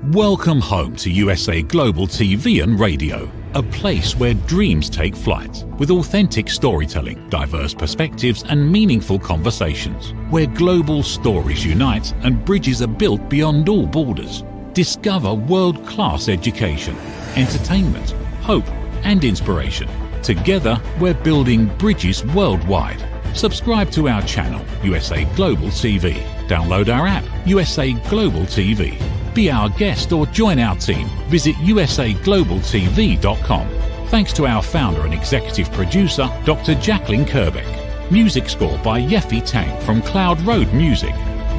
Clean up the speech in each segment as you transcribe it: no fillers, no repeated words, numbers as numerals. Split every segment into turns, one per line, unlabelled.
Welcome home to USA Global TV and Radio, a place where dreams take flight, with authentic storytelling, diverse perspectives and meaningful conversations, where global stories unite and bridges are built beyond all borders. Discover world-class education, entertainment, hope and inspiration. Together, we're building bridges worldwide. Subscribe to our channel, USA Global TV. Download our app, USA Global TV. Be our guest or join our team. Visit usaglobaltv.com. Thanks to our founder and executive producer, Dr. Jacqueline Kerbeck. Music score by Yeffy Tang from Cloud Road Music.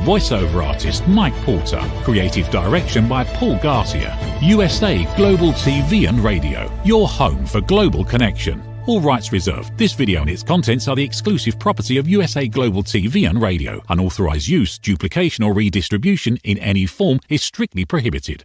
Voiceover artist Mike Porter. Creative direction by Paul Garcia. USA Global TV and Radio, your home for global connection. All rights reserved. This video and its contents are the exclusive property of USA Global TV and Radio. Unauthorized use, duplication or redistribution in any form is strictly prohibited.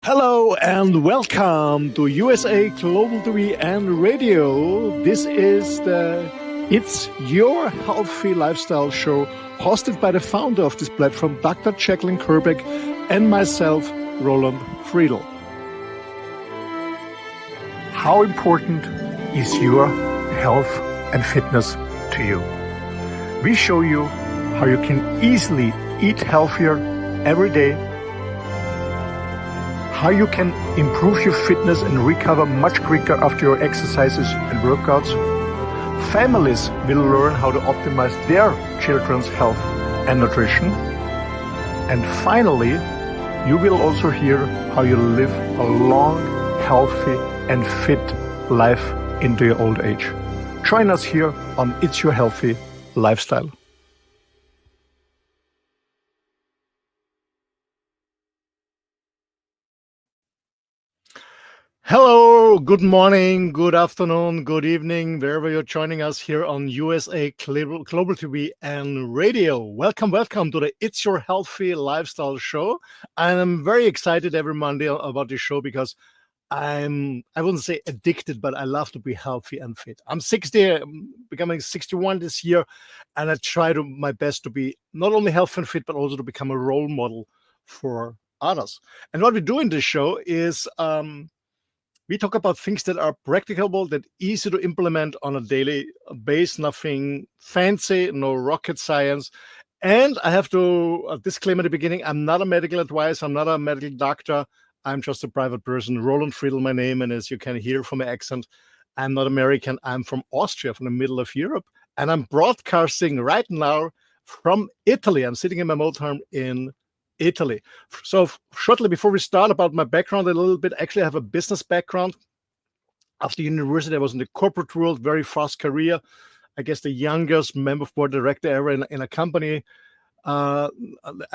Hello and welcome to USA Global TV and Radio. This is the It's Your Healthy Lifestyle show, hosted by the founder of this platform, Dr. Jacqueline Kerbeck, and myself, Roland Friedl. How important is your health and fitness to you? We show you how you can easily eat healthier every day, how you can improve your fitness and recover much quicker after your exercises and workouts. Families will learn how to optimize their children's health and nutrition. And finally, you will also hear how you live a long, healthy and fit life into your old age. Join us here on It's Your Healthy Lifestyle. Hello, good morning, good afternoon, good evening, wherever you're joining us here on USA Global TV and Radio. Welcome to the It's Your Healthy Lifestyle show. I'm very excited every Monday about this show because I wouldn't say addicted, but I love to be healthy and fit. I'm 60, I'm becoming 61 this year, and I try my best to be not only healthy and fit, but also to become a role model for others. And what we do in this show is we talk about things that are practicable, that easy to implement on a daily basis, nothing fancy, no rocket science. And I have to disclaim at the beginning, I'm not a medical advisor, I'm not a medical doctor. I'm just a private person. Roland Friedl, my name, and as you can hear from my accent, I'm not American. I'm from Austria, from the middle of Europe, and I'm broadcasting right now from Italy. I'm sitting in my motorhome in Italy. So shortly before we start, about my background a little bit. Actually, I have a business background. After university, I was in the corporate world, very fast career. I guess the youngest member of board director ever in a company. I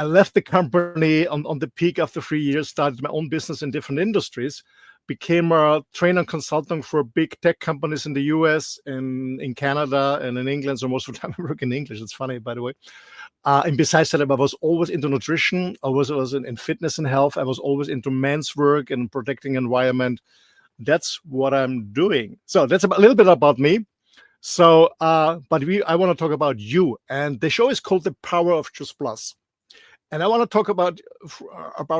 left the company on the peak after 3 years, started my own business in different industries, became a trainer and consultant for big tech companies in the US, in Canada, and in England. So most of the time I work in English. It's funny, by the way. And besides that, I was always into nutrition. I was in fitness and health. I was always into men's work and protecting environment. That's what I'm doing. So that's a little bit about me. So, I want to talk about you, and the show is called The Power of Just Plus. And I want to talk about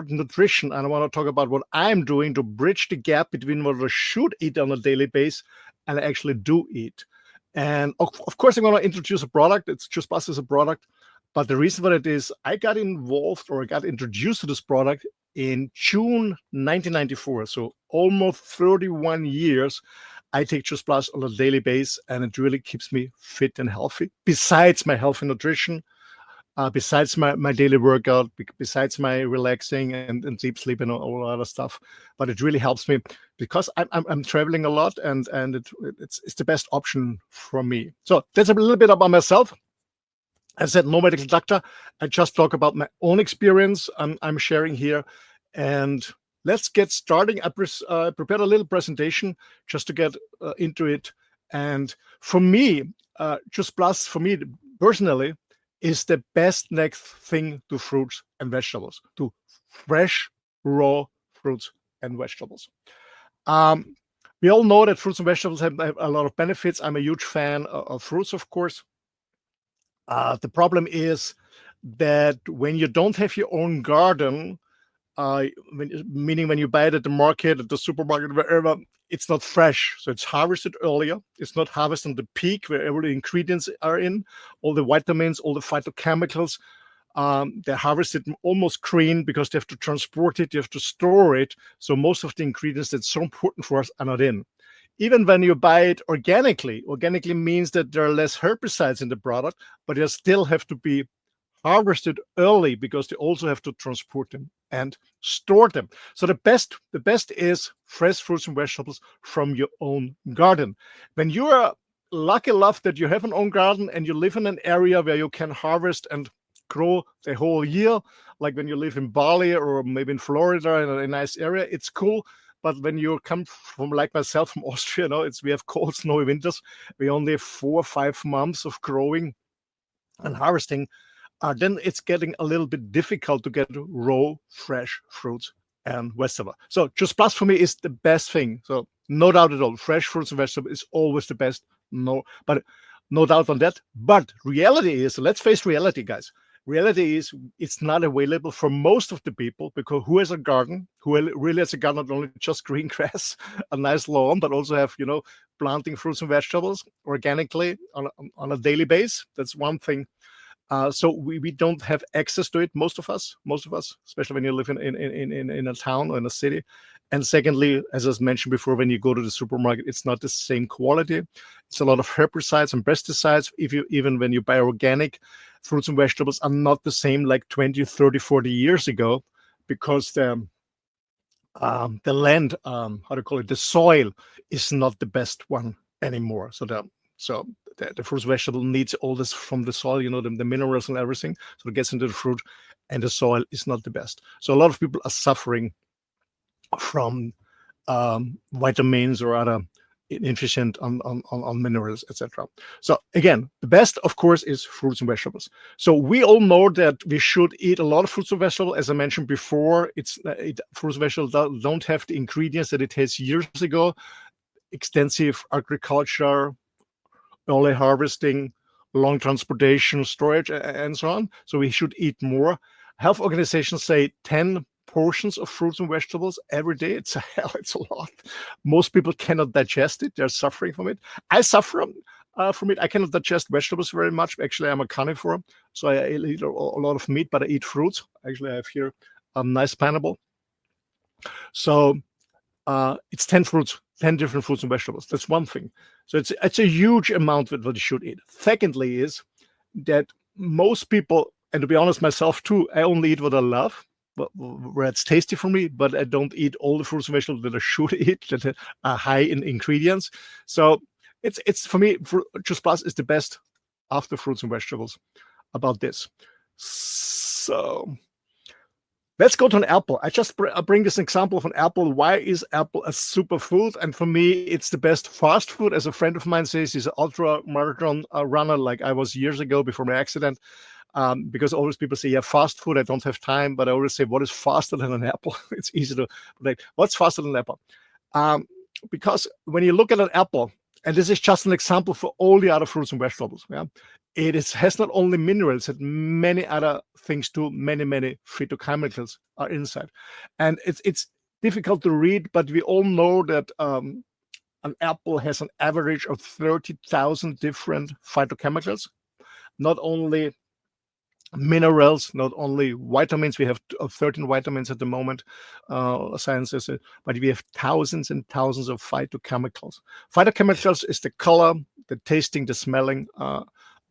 nutrition, and I want to talk about what I'm doing to bridge the gap between what I should eat on a daily basis and I actually do eat. And of course, I'm going to introduce a product. It's Just Plus is a product, but the reason for it is I got introduced to this product in June 1994. So almost 31 years. I take Just Plus on a daily basis, and it really keeps me fit and healthy. Besides my healthy nutrition, besides my daily workout, besides my relaxing and deep sleep and all other stuff, but it really helps me because I'm traveling a lot, and it's the best option for me. So that's a little bit about myself. As I said, no medical doctor. I just talk about my own experience I'm sharing here, and let's get starting. I prepared a little presentation just to get into it. And for me, Just Plus, for me personally, is the best next thing to fruits and vegetables, to fresh, raw fruits and vegetables. We all know that fruits and vegetables have a lot of benefits. I'm a huge fan of fruits, of course. The problem is that when you don't have your own garden, meaning when you buy it at the market, at the supermarket, wherever, it's not fresh. So it's harvested earlier. It's not harvested on the peak where all the ingredients are in, all the vitamins, all the phytochemicals. They're harvested almost green because they have to transport it, you have to store it. So most of the ingredients that's so important for us are not in. Even when you buy it organically means that there are less herbicides in the product, but they still have to be harvested early because they also have to transport them and store them. So the best is fresh fruits and vegetables from your own garden. When you are lucky enough that you have an own garden and you live in an area where you can harvest and grow the whole year, like when you live in Bali or maybe in Florida in a nice area, it's cool. But when you come from, like myself, from Austria, we have cold, snowy winters. We only have 4 or 5 months of growing and harvesting. Then it's getting a little bit difficult to get raw, fresh fruits and vegetables. So Just Plus for me is the best thing. So no doubt at all, fresh fruits and vegetables is always the best. No doubt on that. But reality is, let's face reality, guys. Reality is it's not available for most of the people, because who has a garden, who really has a garden, not only just green grass, a nice lawn, but also have, planting fruits and vegetables organically on a daily basis. That's one thing. So we don't have access to it, most of us, especially when you live in a town or in a city. And secondly, as I mentioned before, when you go to the supermarket, it's not the same quality. It's a lot of herbicides and pesticides. Even when you buy organic fruits and vegetables, are not the same like 20, 30, 40 years ago, because the land, how do you call it, the soil is not the best one anymore. So the fruit vegetable needs all this from the soil, the minerals and everything. So it gets into the fruit, and the soil is not the best. So a lot of people are suffering from vitamins or other inefficient on minerals, etc. So again, the best, of course, is fruits and vegetables. So we all know that we should eat a lot of fruits and vegetables. As I mentioned before, fruits and vegetables don't have the ingredients that it has years ago. Extensive agriculture, early harvesting, long transportation, storage, and so on. So we should eat more. Health organizations say 10 portions of fruits and vegetables every day. It's a lot. Most people cannot digest it. They're suffering from it. I suffer from it. I cannot digest vegetables very much. Actually, I'm a carnivore, so I eat a lot of meat, but I eat fruits. Actually, I have here a nice pineapple. So it's 10 different fruits and vegetables. That's one thing. So it's a huge amount of what you should eat. Secondly is that most people, and to be honest, myself too, I only eat what I love, where it's tasty for me, but I don't eat all the fruits and vegetables that I should eat that are high in ingredients. So it's for me, Just Plus is the best after fruits and vegetables about this. So let's go to an apple. I just bring this example of an apple. Why is apple a superfood? And for me, it's the best fast food. As a friend of mine says, he's an ultra marathon runner, like I was years ago before my accident. Because always people say, yeah, fast food, I don't have time. But I always say, what is faster than an apple? It's easy to like, what's faster than an apple? Because when you look at an apple, and this is just an example for all the other fruits and vegetables, yeah, has not only minerals, it many other things too. Many phytochemicals are inside, and it's difficult to read, but we all know that an apple has an average of 30,000 different phytochemicals, not only minerals, not only vitamins. We have 13 vitamins at the moment, science says it, but we have thousands and thousands of phytochemicals. Phytochemicals is the color, the tasting, the smelling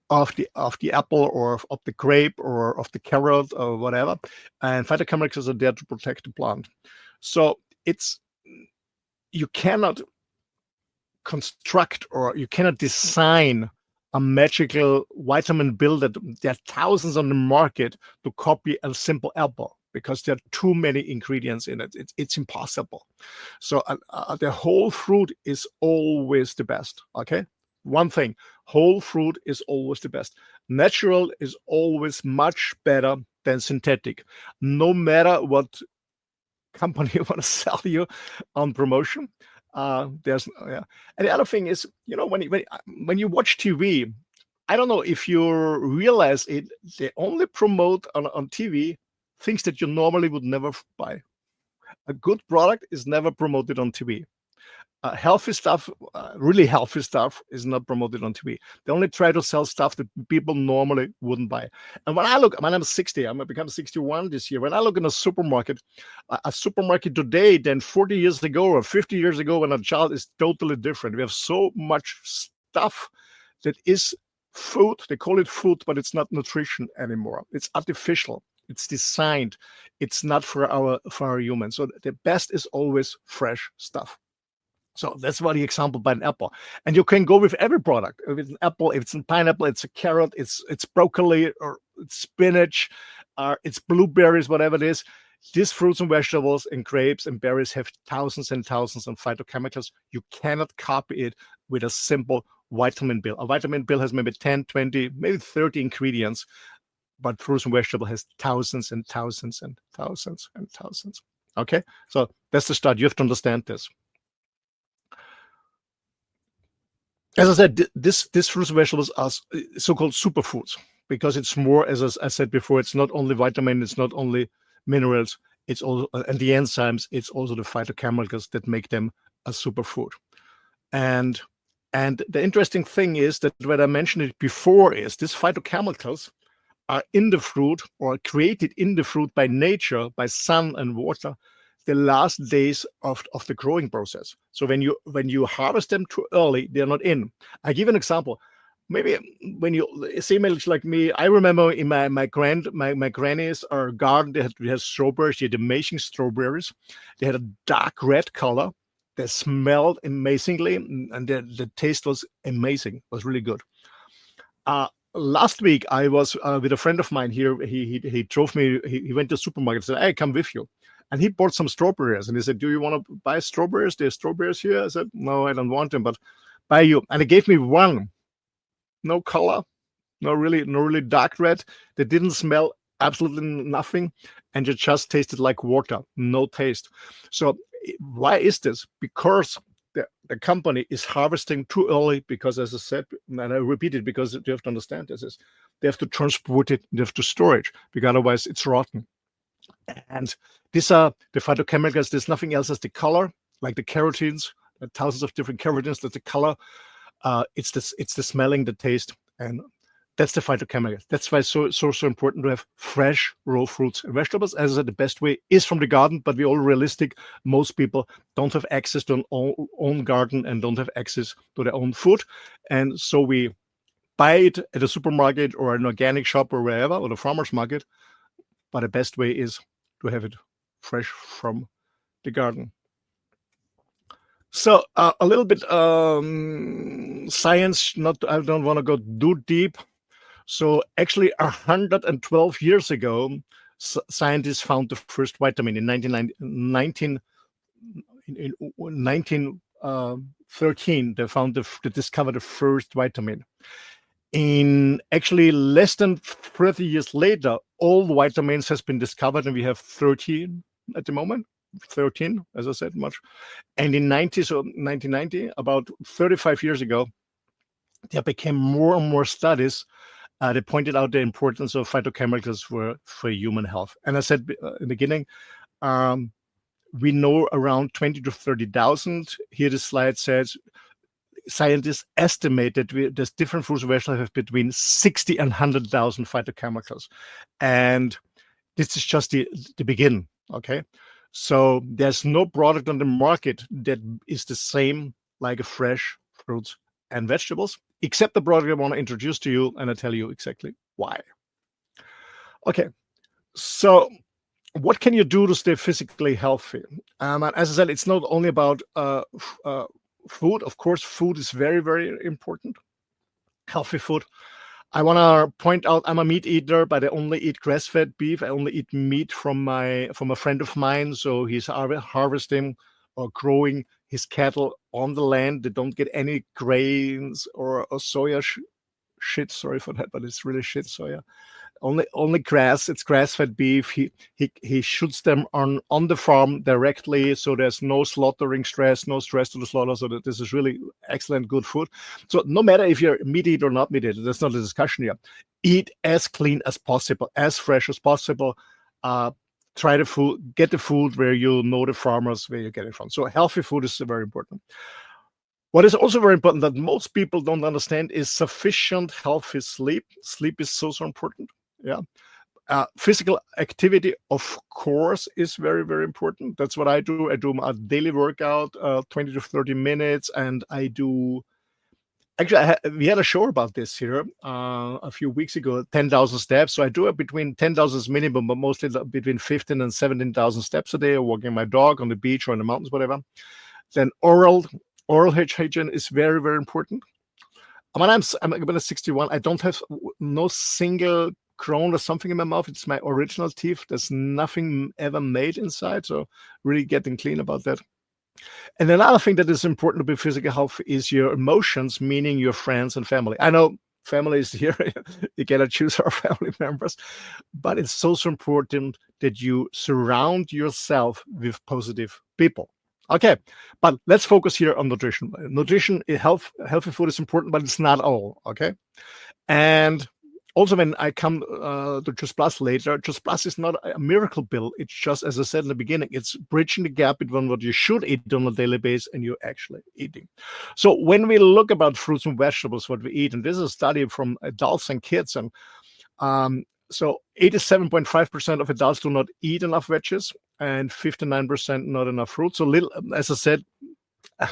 of the apple or of the grape or of the carrot or whatever. And phytochemicals are there to protect the plant. So you cannot construct or you cannot design a magical vitamin bill that there are thousands on the market to copy a simple apple, because there are too many ingredients in it. It's impossible. So the whole fruit is always the best. Okay, one thing: whole fruit is always the best. Natural is always much better than synthetic, no matter what company you want to sell you on promotion. And the other thing is, when you watch TV, I don't know if you realize it, they only promote on TV things that you normally would never buy. A good product is never promoted on TV. Healthy stuff, really healthy stuff, is not promoted on TV. They only try to sell stuff that people normally wouldn't buy. And when I look, I'm 60, I'm gonna become 61 this year. When I look in a supermarket, a supermarket today than 40 years ago or 50 years ago when a child is totally different. We have so much stuff that is food. They call it food, but it's not nutrition anymore. It's artificial. It's designed. It's not for our humans. So the best is always fresh stuff. So that's why the example by an apple. And you can go with every product. If it's an apple, if it's a pineapple, it's a carrot, it's broccoli or it's spinach, it's blueberries, whatever it is. These fruits and vegetables and grapes and berries have thousands and thousands of phytochemicals. You cannot copy it with a simple vitamin pill. A vitamin pill has maybe 10, 20, maybe 30 ingredients, but fruits and vegetables has thousands and thousands and thousands and thousands. Okay, so that's the start. You have to understand this. As I said, this fruits and vegetables are so-called superfoods because it's more, as I said before, it's not only vitamin, it's not only minerals, it's also and the enzymes, it's also the phytochemicals that make them a superfood. And the interesting thing is that what I mentioned it before is these phytochemicals are in the fruit or created in the fruit by nature, by sun and water, the last days of the growing process. So when you harvest them too early, they're not in. I give an example. Maybe when you same age like me, I remember in my granny's garden, we had strawberries. They had amazing strawberries. They had a dark red color. They smelled amazingly, and the taste was amazing. It was really good. Last week I was with a friend of mine here. He drove me. He went to the supermarket and said, "Hey, come with you." And he bought some strawberries. And he said, "Do you want to buy strawberries? There's strawberries here." I said, "No, I don't want them, but buy you." And he gave me one. No color, no really dark red. They didn't smell absolutely nothing. And it just tasted like water, no taste. So why is this? Because the company is harvesting too early because, as I said, and I repeat it because you have to understand this, is they have to transport it, they have to store it, because otherwise it's rotten. And these are the phytochemicals. There's nothing else as the color, like the carotenes, thousands of different carotenes. That's the color. It's the smelling, the taste, and that's the phytochemicals. That's why it's so important to have fresh raw fruits and vegetables. As I said, the best way is from the garden, but we're all realistic. Most people don't have access to an own garden and don't have access to their own food, and so we buy it at a supermarket or an organic shop or wherever, or the farmer's market. But the best way is to have it fresh from the garden. So a little bit science. I don't want to go too deep. So actually, 112 years ago, scientists found the first vitamin in 1913. They discovered the first vitamin. In actually less than 30 years later, all vitamins has been discovered, and we have 13 at the moment. 13, as I said, much. And in 1990, about 35 years ago, there became more and more studies that pointed out the importance of phytochemicals for human health. And I said in the beginning, we know around 20 to 30,000. Here the slide says scientists estimate that there's different fruits and vegetables have between 60 and 100,000 phytochemicals. And this is just the beginning, okay? So there's no product on the market that is the same like a fresh fruits and vegetables, except the product I want to introduce to you, and I'll tell you exactly why. Okay, so what can you do to stay physically healthy? And as I said, it's not only about food. Of course, food is very, very important. Healthy food. I want to point out I'm a meat eater, but I only eat grass-fed beef. I only eat meat from a friend of mine. So he's harvesting or growing his cattle on the land. They don't get any grains or soya shit. Sorry for that, but it's really shit soya. only grass. It's grass-fed beef. He shoots them on the farm directly, so there's no slaughtering stress, no stress to the slaughter. So that this is really excellent, good food. So no matter if you're meat eater or not meat eater, that's not a discussion here. Eat as clean as possible, as fresh as possible. Try the food, get the food where you know the farmers where you get it from. So healthy food is very important. What is also very important that most people don't understand is sufficient healthy sleep. Sleep is so important. Yeah. Physical activity, of course, is very, very important. That's what I do. I do a daily workout, 20 to 30 minutes, and I do. Actually, we had a show about this here a few weeks ago, 10,000 steps. So I do it between 10,000 minimum, but mostly between 15 and 17,000 steps a day, walking my dog on the beach or in the mountains, whatever. Then oral hygiene is very, very important. When I'm about 61, I don't have no single crown or something in my mouth. It's my original teeth. There's nothing ever made inside. So really getting clean about that. And another thing that is important to be physically healthy is your emotions, meaning your friends and family. I know family is here. You gotta choose our family members, but it's also important that you surround yourself with positive people. Okay, but let's focus here on nutrition. Nutrition, healthy food is important, but it's not all. Okay, and also when I come to Just Plus later, Just Plus is not a miracle pill. It's just, as I said in the beginning, it's bridging the gap between what you should eat on a daily basis and you're actually eating. So when we look about fruits and vegetables, what we eat, and this is a study from adults and kids, and so 87.5% of adults do not eat enough veggies and 59% not enough fruit. So little, as I said,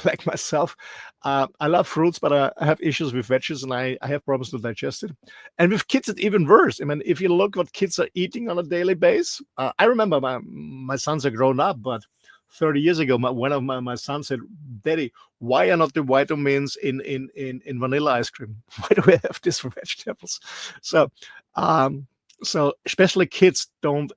like myself, I love fruits, but I have issues with veggies and I have problems to digest it. And with kids, it's even worse. I mean, if you look what kids are eating on a daily basis, I remember my sons are grown up, but 30 years ago, one of my sons said, "Daddy, why are not the vitamins in vanilla ice cream? Why do we have these vegetables?" So, so especially kids don't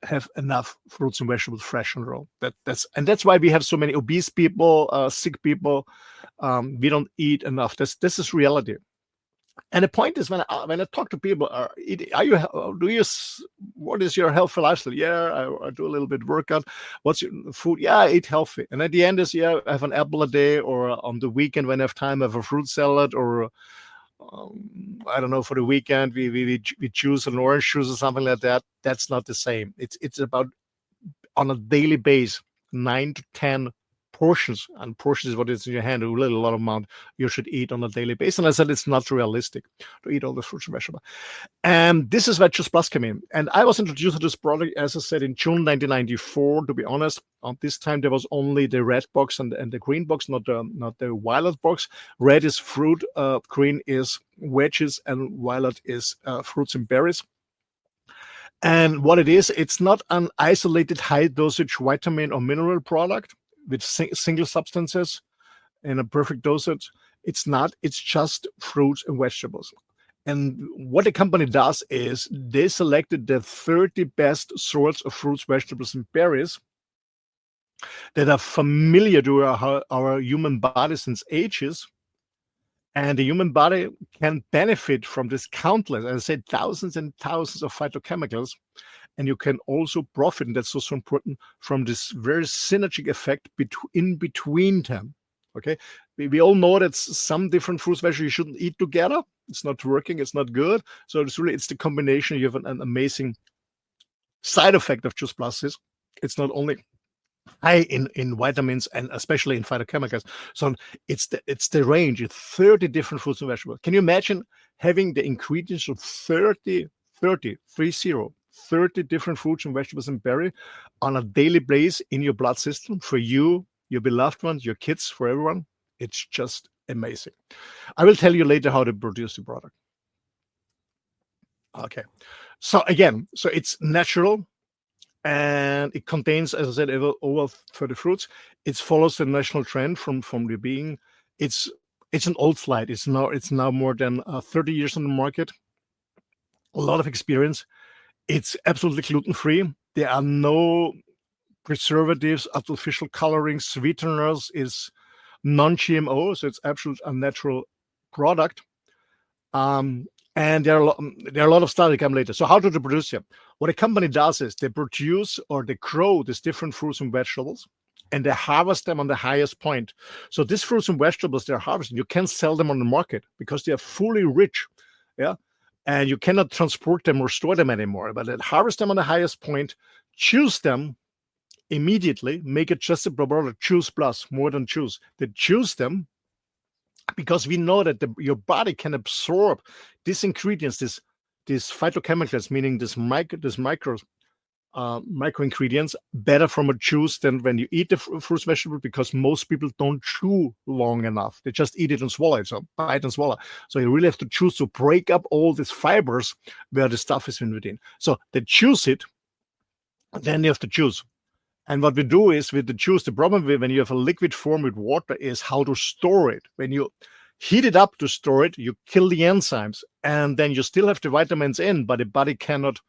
have enough fruits and vegetables fresh and raw. That's why we have so many obese people, sick people. We don't eat enough. This is reality. And the point is, when I talk to people, what is your healthy lifestyle? Yeah, I do a little bit workout. What's your food? Yeah, I eat healthy. And at the end is, yeah, I have an apple a day, or on the weekend when I have time, I have a fruit salad, or I don't know, for the weekend we choose an orange juice or something like that. That's not the same. It's about on a daily basis 9 to 10 portions, and portions is what is in your hand, a little lot of amount you should eat on a daily basis. And I said it's not realistic to eat all the fruits and vegetables. And this is where Just Plus came in. And I was introduced to this product, as I said, in June 1994. To be honest, at this time there was only the red box and the green box, not the violet box. Red is fruit, green is veggies, and violet is fruits and berries. And what it is, it's not an isolated high dosage vitamin or mineral product with single substances in a perfect dosage. It's not, it's just fruits and vegetables. And what the company does is they selected the 30 best sorts of fruits, vegetables, and berries that are familiar to our human body since ages. And the human body can benefit from this countless, as I said, thousands and thousands of phytochemicals. And you can also profit, and that's also important, from this very synergistic effect in between them. Okay, we all know that some different fruits, vegetables, you shouldn't eat together. It's not working. It's not good. So it's the combination. You have an amazing side effect of Just Plus. It's not only high in vitamins and especially in phytochemicals. So it's the range. It's 30 different fruits and vegetables. Can you imagine having the ingredients of 30 different fruits and vegetables and berry on a daily basis in your blood system for you, your beloved ones, your kids, for everyone? It's just amazing. I will tell you later how to produce the product. Okay. So again, it's natural. And it contains, as I said, over 30 fruits. It follows the national trend from the being. It's an old slide. It's now more than 30 years on the market. A lot of experience. It's absolutely gluten-free. There are no preservatives, artificial coloring, sweeteners. Is non-GMO, so it's absolutely a natural product. And there are a lot of studies come later. So how do they produce them? What a company does is they produce or they grow these different fruits and vegetables, and they harvest them on the highest point. So these fruits and vegetables they're harvesting, you can't sell them on the market because they are fully rich. Yeah. And you cannot transport them or store them anymore. But they harvest them on the highest point, choose them immediately, make it just a product, choose plus, more than choose. They choose them because we know that your body can absorb these ingredients, these phytochemicals, meaning this micro ingredients, better from a juice than when you eat the fruits vegetable, because most people don't chew long enough. They just eat it and swallow it, so bite and swallow. So you really have to choose to break up all these fibers where the stuff is in within. So they choose it, then you have to choose. And what we do is with the juice, the problem with when you have a liquid form with water is how to store it. When you heat it up to store it, you kill the enzymes, and then you still have the vitamins in, but the body cannot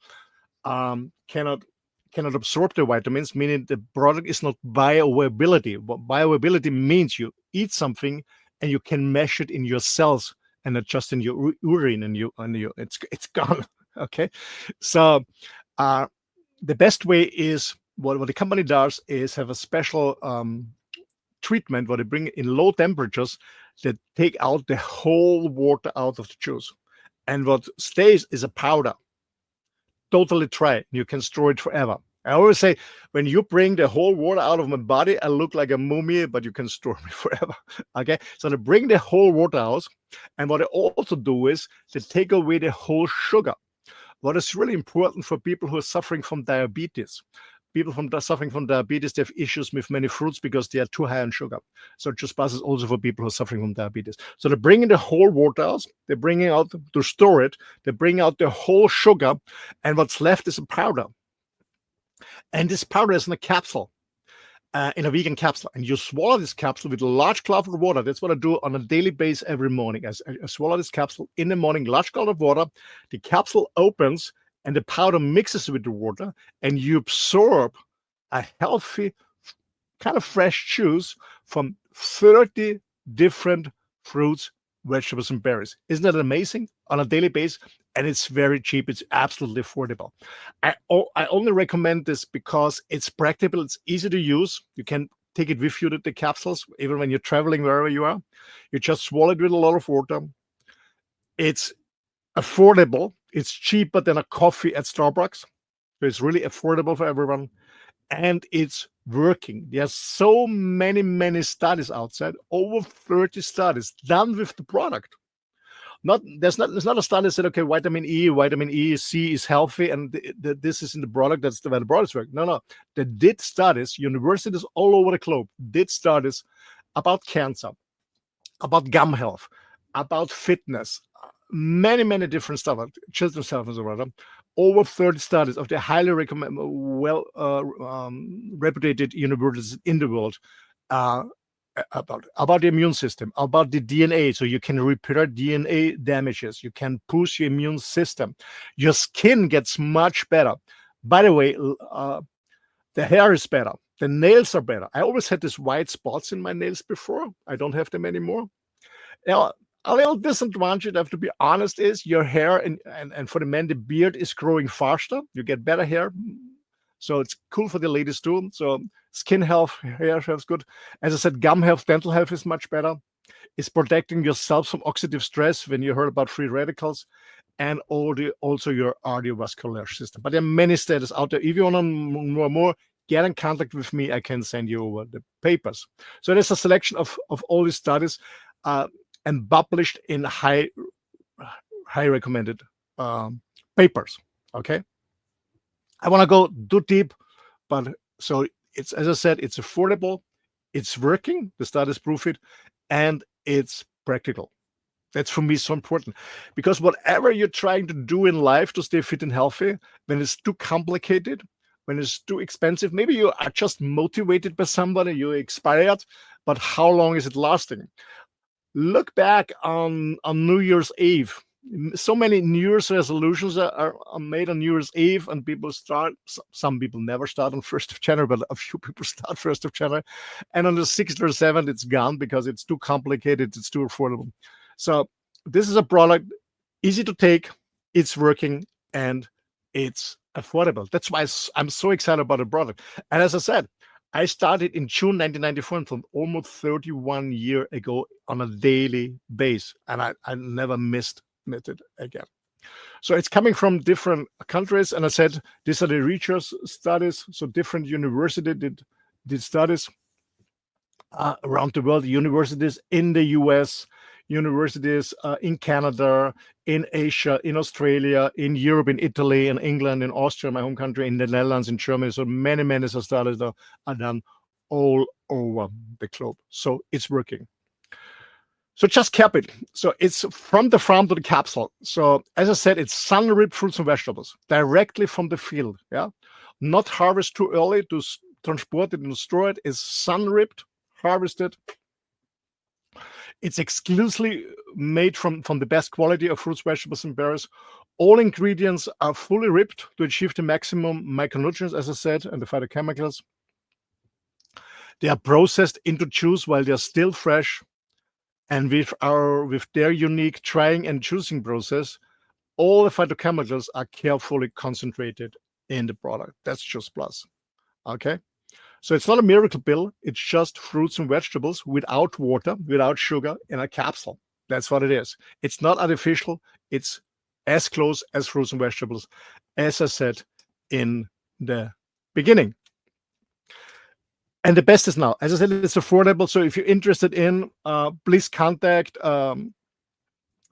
absorb the vitamins, meaning the product is not bioavailability. What bioavailability means, you eat something and you can measure it in your cells and not just in your urine, and it's gone. Okay, so the best way is what the company does is have a special treatment where they bring in low temperatures that take out the whole water out of the juice, and what stays is a powder, totally dry. You can store it forever. I always say, when you bring the whole water out of my body, I look like a mummy, but you can store me forever. Okay, so they bring the whole water out, and what they also do is they take away the whole sugar. What is really important for people who are suffering from diabetes. People suffering from diabetes, they have issues with many fruits because they are too high in sugar. So it just passes also for people who are suffering from diabetes. So they're bringing the whole water out, they're bringing out to store it, they bring out the whole sugar, and what's left is a powder. And this powder is in a capsule, in a vegan capsule. And you swallow this capsule with a large glass of water. That's what I do on a daily basis every morning. I swallow this capsule in the morning, large glass of water. The capsule opens, and the powder mixes with the water, and you absorb a healthy, kind of fresh juice from 30 different fruits, vegetables, and berries. Isn't that amazing? On a daily basis, and it's very cheap. It's absolutely affordable. I only recommend this because it's practical. It's easy to use. You can take it with you, the capsules, even when you're traveling wherever you are. You just swallow it with a lot of water. It's affordable. It's cheaper than a coffee at Starbucks. So it's really affordable for everyone. And it's working. There's so many studies outside, over 30 studies done with the product. There's not a study that said, okay, vitamin E, C is healthy, and this is in the product. That's the way the products work. No. They did studies. Universities all over the globe did studies about cancer, about gum health, about fitness, many different stuff, children's health and so on. Over 30 studies of the highly recommended, reputed universities in the world about the immune system, about the DNA, so you can repair DNA damages, you can boost your immune system, your skin gets much better. By the way, the hair is better, the nails are better. I always had these white spots in my nails before. I don't have them anymore. Now, a little disadvantage, I have to be honest, is your hair and for the men, the beard is growing faster. You get better hair. So it's cool for the ladies too. So skin health, hair health is good. As I said, gum health, dental health is much better. It's protecting yourself from oxidative stress when you heard about free radicals, and also your cardiovascular system. But there are many studies out there. If you want to know more, get in contact with me. I can send you over the papers. So there's a selection of all these studies and published in high recommended papers. Okay. I want to go too deep, but so it's, as I said, it's affordable, it's working, the studies prove it, and it's practical. That's for me so important, because whatever you're trying to do in life to stay fit and healthy, when it's too complicated, when it's too expensive, maybe you are just motivated by somebody, you're inspired, but how long is it lasting? Look back on New Year's Eve. So many New Year's resolutions are made on New Year's Eve, and people start. Some people never start on 1st of January, but a few people start 1st of January, and on the 6th or 7th, it's gone because it's too complicated, it's too affordable. So this is a product easy to take, it's working, and it's affordable. That's why I'm so excited about the product. And as I said, I started in June 1994, and from almost 31 years ago on a daily base, and I never missed it again. So it's coming from different countries, and I said these are the research studies. So different universities did studies around the world, universities in the US, universities in Canada, in Asia, in Australia, in Europe, in Italy, in England, in Austria, my home country, in the Netherlands, in Germany. So many studies are done all over the globe. So it's working. So just cap it. So it's from the farm to the capsule. So as I said, it's sun-ripped fruits and vegetables directly from the field. Yeah, not harvest too early to transport it and store it. It's sun-ripped, harvested. It's exclusively made from the best quality of fruits, vegetables, and berries. All ingredients are fully ripped to achieve the maximum micronutrients, as I said, and the phytochemicals. They are processed into juice while they are still fresh. And with their unique drying and juicing process, all the phytochemicals are carefully concentrated in the product. That's Juice Plus. Okay. So it's not a miracle pill. It's just fruits and vegetables without water, without sugar in a capsule. That's what it is. It's not artificial. It's as close as fruits and vegetables, as I said in the beginning. And the best is now. As I said, it's affordable. So if you're interested in, please contact Dr.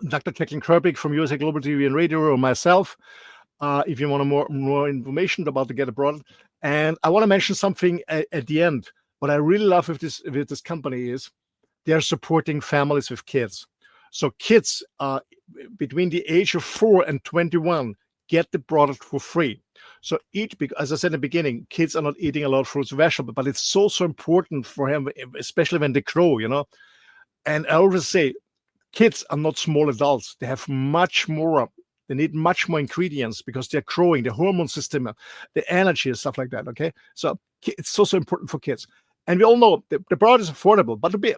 Jacqueline Kerbig from USA Global TV and Radio, or myself, if you want more information about to get a product. And I want to mention something at the end. What I really love with this company is they're supporting families with kids. So kids between the age of 4 and 21 get the product for free. So as I said in the beginning, kids are not eating a lot of fruits and vegetables, but it's so important for them, especially when they grow, And I always say, kids are not small adults. They have much more. They need much more ingredients because they're growing, the hormone system, the energy and stuff like that, okay? So it's so important for kids. And we all know the product is affordable, but to be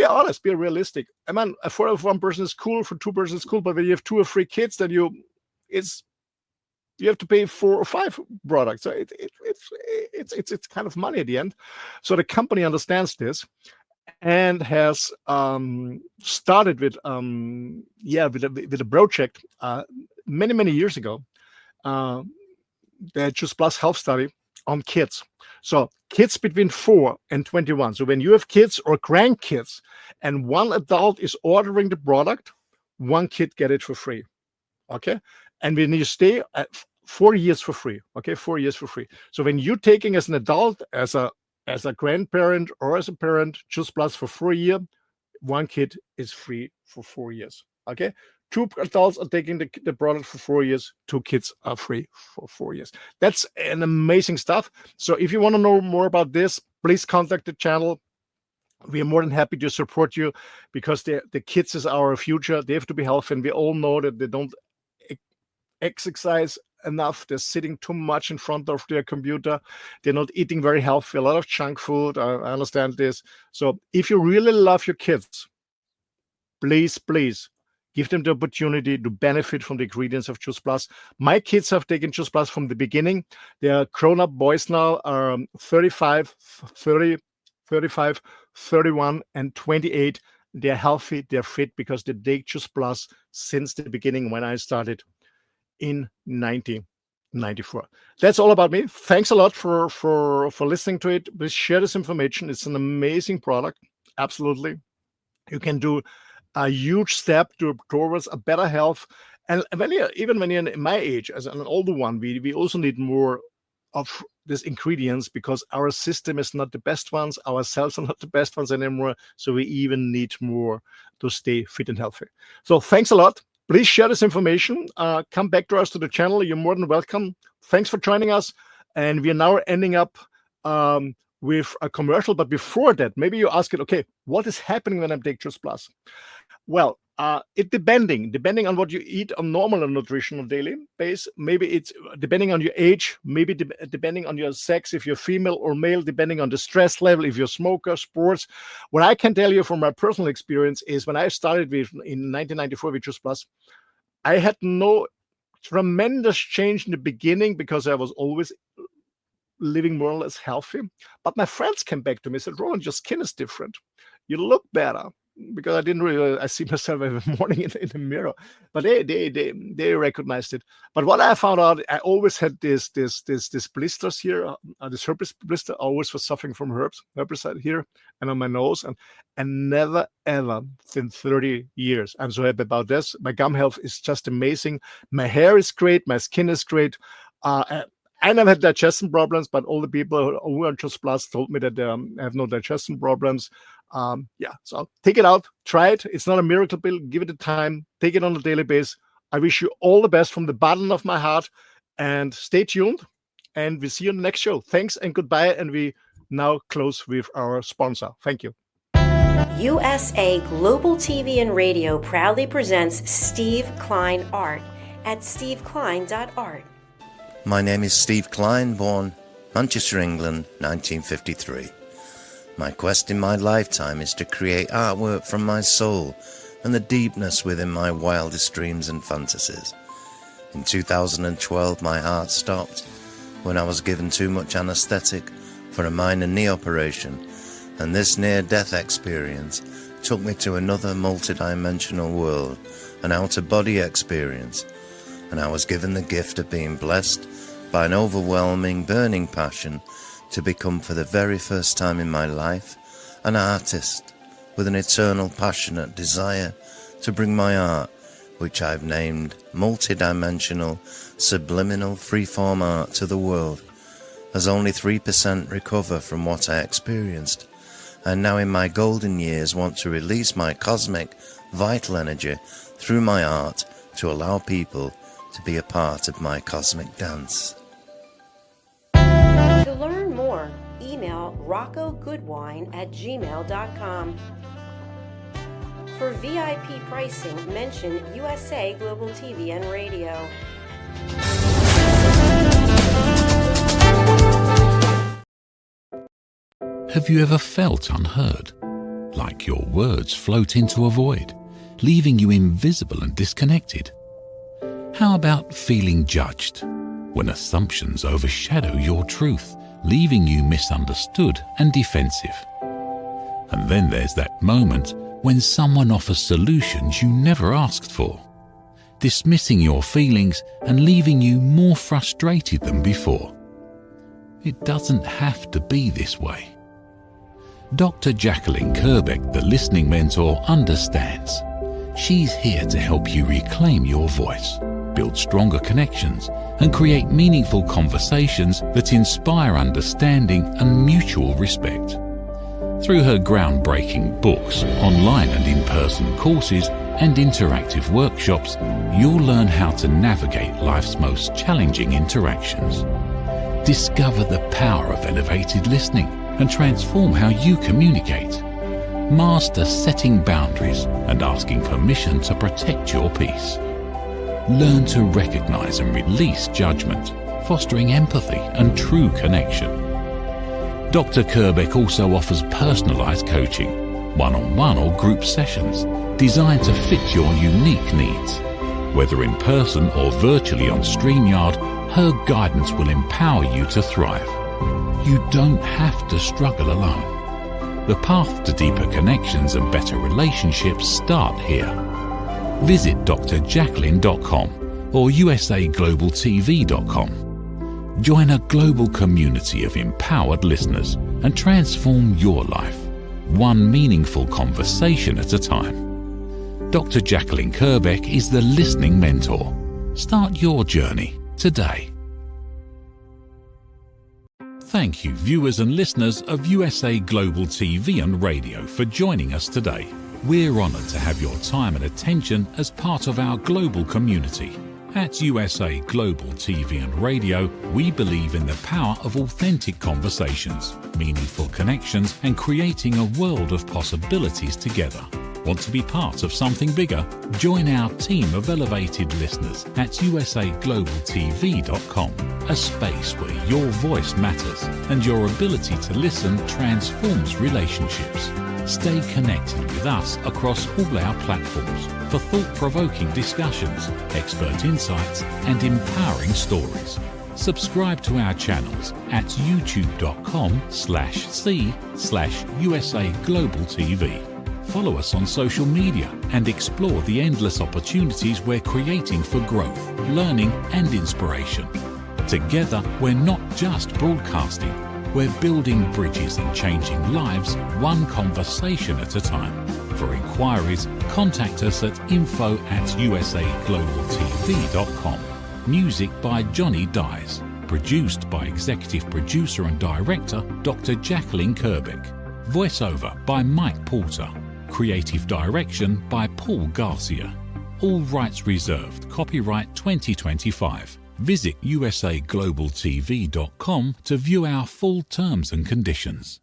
honest, be realistic. I mean, affordable for one person is cool, for two persons is cool, but when you have 2 or 3 kids, then you have to pay 4 or 5 products. So it's kind of money at the end. So the company understands this and has started with a project many years ago. The Juice Plus Health Study on kids. So kids between 4 and 21. So when you have kids or grandkids and one adult is ordering the product, one kid get it for free. Okay. And when you stay at 4 years for free, okay, 4 years for free. So when you're taking as an adult, as a grandparent or as a parent, Juice Plus for 4 years, one kid is free for 4 years, okay? 2 adults are taking the product for 4 years, 2 kids are free for 4 years. That's an amazing stuff. So if you want to know more about this, please contact the channel. We are more than happy to support you because the kids is our future. They have to be healthy, and we all know that they don't exercise enough. They're sitting too much in front of their computer. They're not eating very healthy, a lot of junk food. I understand this. So if you really love your kids, please give them the opportunity to benefit from the ingredients of Juice Plus. My kids have taken Juice Plus from the beginning. They are grown-up boys now, 35, 30, 35, 31, and 28. They're healthy, they're fit because they take Juice Plus since the beginning when I started in 1994. That's all about me. Thanks a lot for listening to it. Please share this information. It's an amazing product. Absolutely. You can do a huge step towards a better health. And even when you're in my age, as an older one, we also need more of these ingredients because our system is not the best ones. Our cells are not the best ones anymore. So we even need more to stay fit and healthy. So thanks a lot. Please share this information. Come back to us to the channel. You're more than welcome. Thanks for joining us. And we are now ending up with a commercial. But before that, maybe you ask it, okay, what is happening when I take Juice Plus? Well, it depending on what you eat on normal nutritional daily base. Maybe it's depending on your age, maybe depending on your sex, if you're female or male, depending on the stress level, if you're a smoker, sports. What I can tell you from my personal experience is when I started in 1994 with Juice Plus, I had no tremendous change in the beginning because I was always living more or less healthy. But my friends came back to me and said, Roland, your skin is different. You look better. Because I didn't really, I see myself every morning in the mirror, but they recognized it. But what I found out, I always had this blisters here, this herpes blister. I always was suffering from herpes here and on my nose, and never ever in 30 years. I'm so happy about this. My gum health is just amazing. My hair is great. My skin is great. I never had digestion problems, but all the people who are just plus told me that they have no digestion problems. So take it out, try it. It's not a miracle pill. Give it a time. Take it on a daily basis. I wish you all the best from the bottom of my heart, and stay tuned. And we see you on the next show. Thanks and goodbye. And we now close with our sponsor. Thank you.
USA Global TV and Radio proudly presents Steve Klein Art at steveklein.art.
My name is Steve Klein, born Manchester, England, 1953. My quest in my lifetime is to create artwork from my soul and the deepness within my wildest dreams and fantasies. In 2012, my heart stopped when I was given too much anesthetic for a minor knee operation, and this near-death experience took me to another multidimensional world, an out-of-body experience, and I was given the gift of being blessed by an overwhelming, burning passion to become, for the very first time in my life, an artist with an eternal, passionate desire to bring my art, which I've named multidimensional, subliminal, freeform art, to the world, as only 3% recover from what I experienced, and now in my golden years want to release my cosmic, vital energy through my art to allow people to be a part of my cosmic dance.
To learn more, email roccogoodwine@gmail.com. For VIP pricing, mention USA Global TV and Radio.
Have you ever felt unheard? Like your words float into a void, leaving you invisible and disconnected? How about feeling judged, when assumptions overshadow your truth, leaving you misunderstood and defensive? And then there's that moment when someone offers solutions you never asked for, dismissing your feelings and leaving you more frustrated than before. It doesn't have to be this way. Dr. Jacqueline Kerbeck, the listening mentor, understands. She's here to help you reclaim your voice, build stronger connections, and create meaningful conversations that inspire understanding and mutual respect. Through her groundbreaking books, online and in-person courses, and interactive workshops, you'll learn how to navigate life's most challenging interactions. Discover the power of elevated listening and transform how you communicate. Master setting boundaries and asking permission to protect your peace. Learn to recognize and release judgment, fostering empathy and true connection. Dr. Kerbeck also offers personalized coaching, one-on-one or group sessions designed to fit your unique needs. Whether in person or virtually on StreamYard, her guidance will empower you to thrive. You don't have to struggle alone. The path to deeper connections and better relationships start here. Visit drjacqueline.com or usaglobaltv.com. Join a global community of empowered listeners and transform your life, one meaningful conversation at a time. Dr. Jacqueline Kerbeck is the listening mentor. Start your journey today. Thank you, viewers and listeners of USA Global TV and Radio, for joining us today. We're honored to have your time and attention as part of our global community. At USA Global TV and Radio, we believe in the power of authentic conversations, meaningful connections, and creating a world of possibilities together. Want to be part of something bigger? Join our team of elevated listeners at usaglobaltv.com, a space where your voice matters and your ability to listen transforms relationships. Stay connected with us across all our platforms for thought-provoking discussions, expert insights and empowering stories. Subscribe to our channels at youtube.com/c/usaglobaltv. Follow us on social media and explore the endless opportunities we're creating for growth, learning and inspiration. Together, we're not just broadcasting, we're building bridges and changing lives one conversation at a time. For inquiries, contact us at info@usaglobaltv.com. Music by Johnny Dyes. Produced by Executive Producer and Director Dr. Jacqueline Kerbeck. Voiceover by Mike Porter. Creative Direction by Paul Garcia. All rights reserved. Copyright 2025. Visit usaglobaltv.com to view our full terms and conditions.